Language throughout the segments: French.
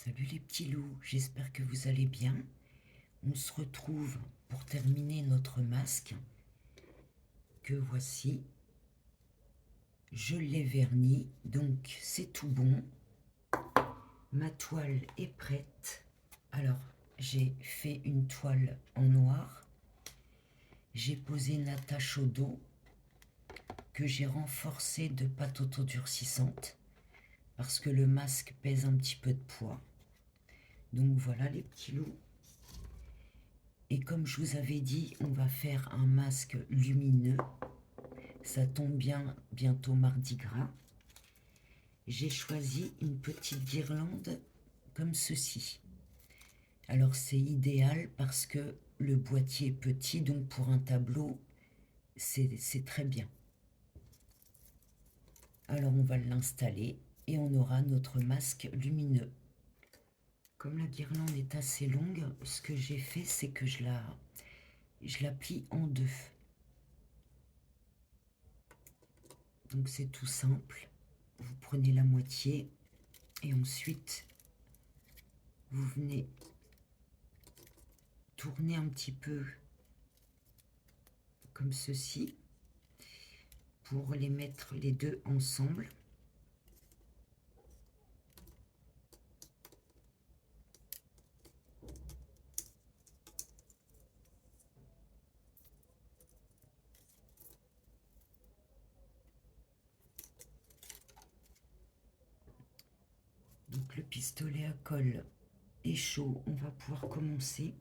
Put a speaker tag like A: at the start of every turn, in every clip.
A: Salut les petits loups, j'espère que vous allez bien. On se retrouve pour terminer notre masque que voici. Je l'ai verni, donc c'est tout bon. Ma toile est prête. Alors, j'ai fait une toile en noir. J'ai posé une attache au dos que j'ai renforcée de pâte autodurcissante parce que le masque pèse un petit peu de poids. Donc voilà les petits loups. Et comme je vous avais dit, on va faire un masque lumineux. Ça tombe bien, bientôt Mardi Gras. J'ai choisi une petite guirlande comme ceci. Alors c'est idéal parce que le boîtier est petit, donc pour un tableau, c'est très bien. Alors on va l'installer et on aura notre masque lumineux. Comme la guirlande est assez longue, ce que j'ai fait, c'est que je la plie en deux. Donc c'est tout simple. Vous prenez la moitié et ensuite vous venez tourner un petit peu comme ceci pour les mettre les deux ensemble. Donc le pistolet à colle est chaud, on va pouvoir commencer.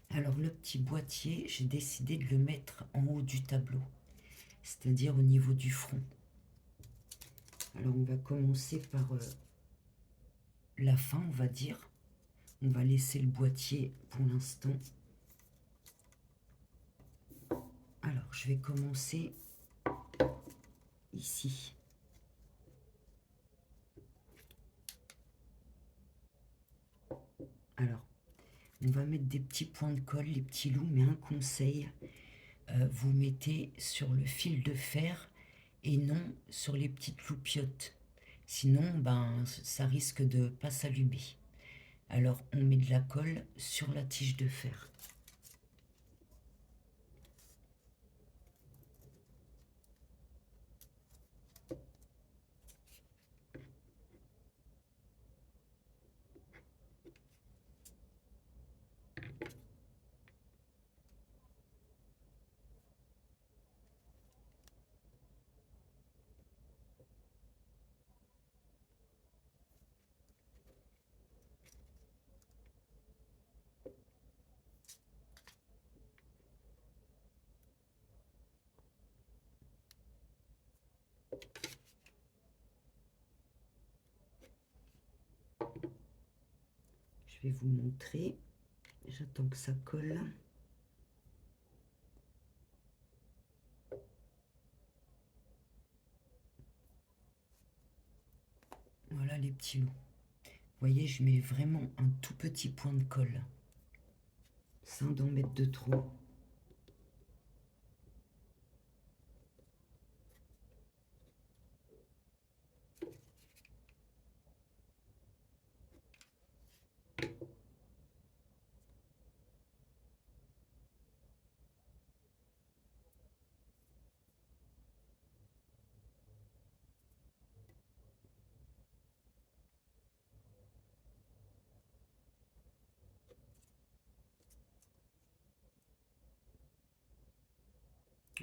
A: Alors le petit boîtier, j'ai décidé de le mettre en haut du tableau, c'est-à-dire au niveau du front. Alors on va commencer par la fin, on va dire. On va laisser le boîtier pour l'instant. Alors je vais commencer ici. Alors, on va mettre des petits points de colle, les petits loups, mais un conseil, vous mettez sur le fil de fer et non sur les petites loupiottes. Sinon, ben, ça risque de pas s'allumer. Alors, on met de la colle sur la tige de fer. Je vais vous montrer. J'attends que ça colle. Voilà les petits loups. Vous voyez, je mets vraiment un tout petit point de colle, sans d'en mettre de trop.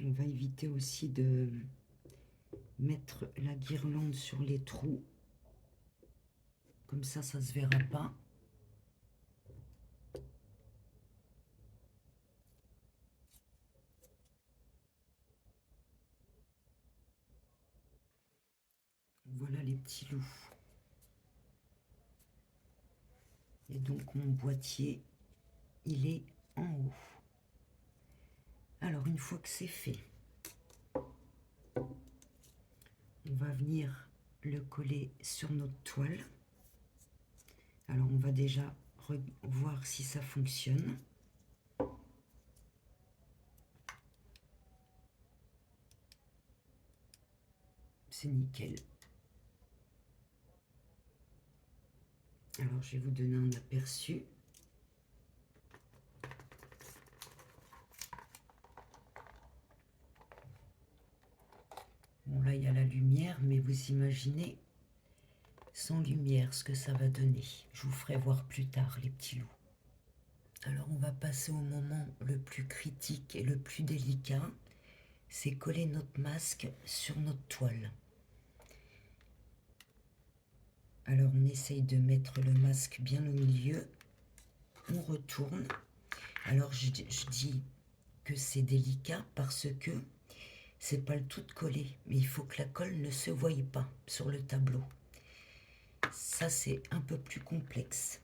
A: On va éviter aussi de mettre la guirlande sur les trous. Comme ça se verra pas. Voilà les petits loups. Et donc mon boîtier, il est en haut. Alors une fois que c'est fait, on va venir le coller sur notre toile. Alors on va déjà voir si ça fonctionne. C'est nickel. Alors, je vais vous donner un aperçu. Bon, là, il y a la lumière, mais vous imaginez, sans lumière, ce que ça va donner. Je vous ferai voir plus tard, les petits loups. Alors, on va passer au moment le plus critique et le plus délicat. C'est coller notre masque sur notre toile. Alors, on essaye de mettre le masque bien au milieu. On retourne. Alors, je dis que c'est délicat parce que c'est pas le tout de coller, mais il faut que la colle ne se voie pas sur le tableau. Ça, c'est un peu plus complexe.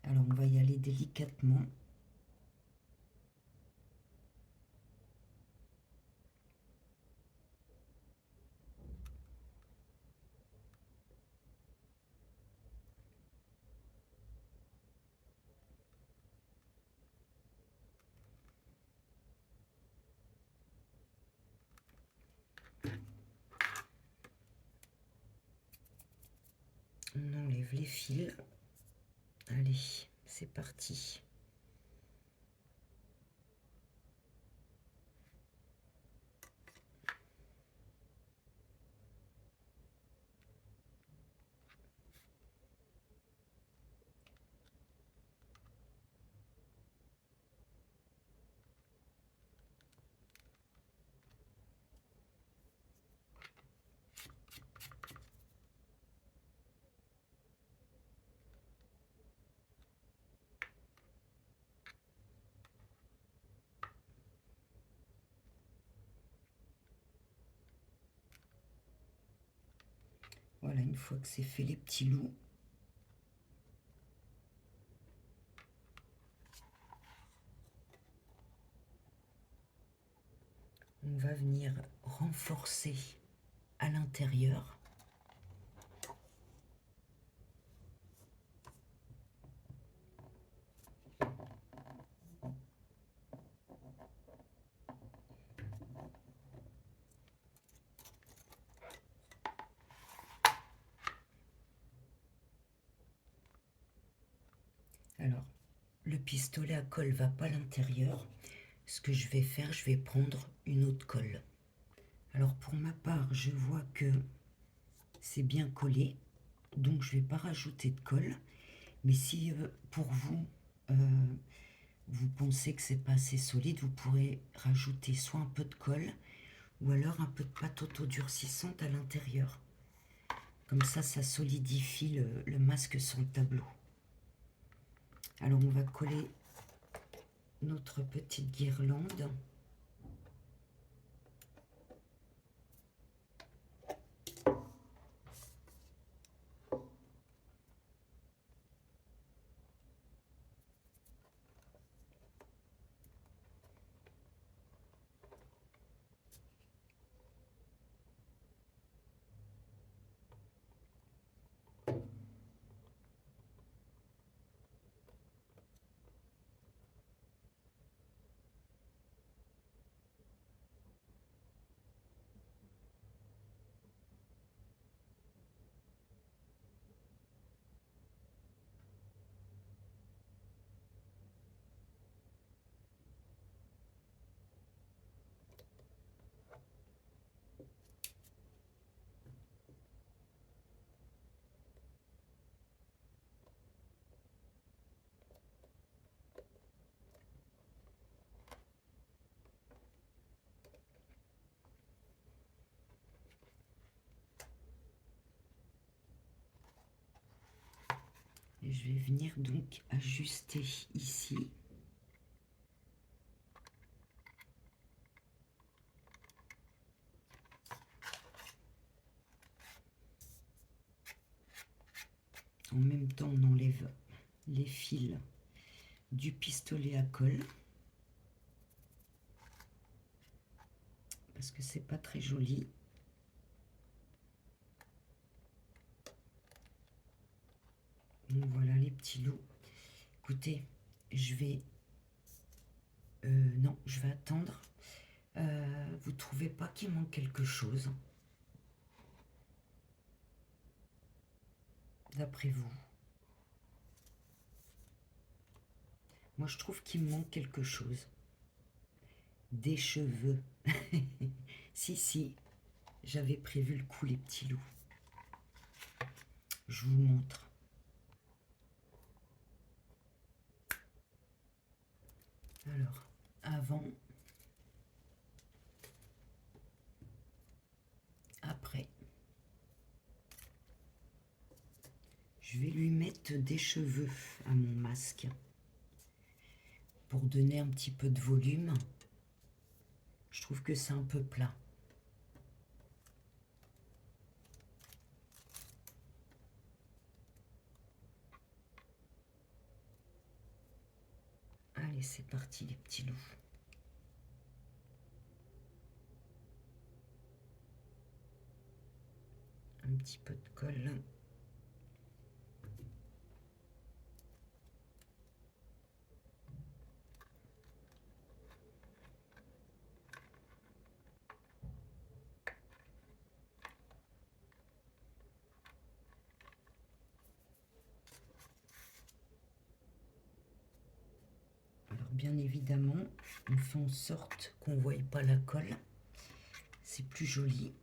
A: Alors, on va y aller délicatement. On enlève les fils. Allez, c'est parti. Voilà, une fois que c'est fait, les petits loups, on va venir renforcer à l'intérieur. Alors, le pistolet à colle va pas à l'intérieur. Ce que je vais faire, je vais prendre une autre colle. Alors, pour ma part, je vois que c'est bien collé, donc je vais pas rajouter de colle. Mais si pour vous, vous pensez que c'est pas assez solide, vous pourrez rajouter soit un peu de colle ou alors un peu de pâte auto-durcissante à l'intérieur. Comme ça solidifie le masque sur le tableau. Alors on va coller notre petite guirlande. Et je vais venir donc ajuster ici. En même temps, on enlève les fils du pistolet à colle. Parce que c'est pas très joli. Donc voilà les petits loups. Écoutez, je vais... non, je vais attendre. Vous trouvez pas qu'il manque quelque chose? d'après vous? Moi, je trouve qu'il me manque quelque chose. Des cheveux. Si, j'avais prévu le coup, les petits loups. Je vous montre. Alors, avant, après. Je vais lui mettre des cheveux à mon masque pour donner un petit peu de volume. Je trouve que c'est un peu plat. Allez, c'est parti les petits loups. Un petit peu de colle. Alors bien évidemment, on fait en sorte qu'on ne voie pas la colle. C'est plus joli.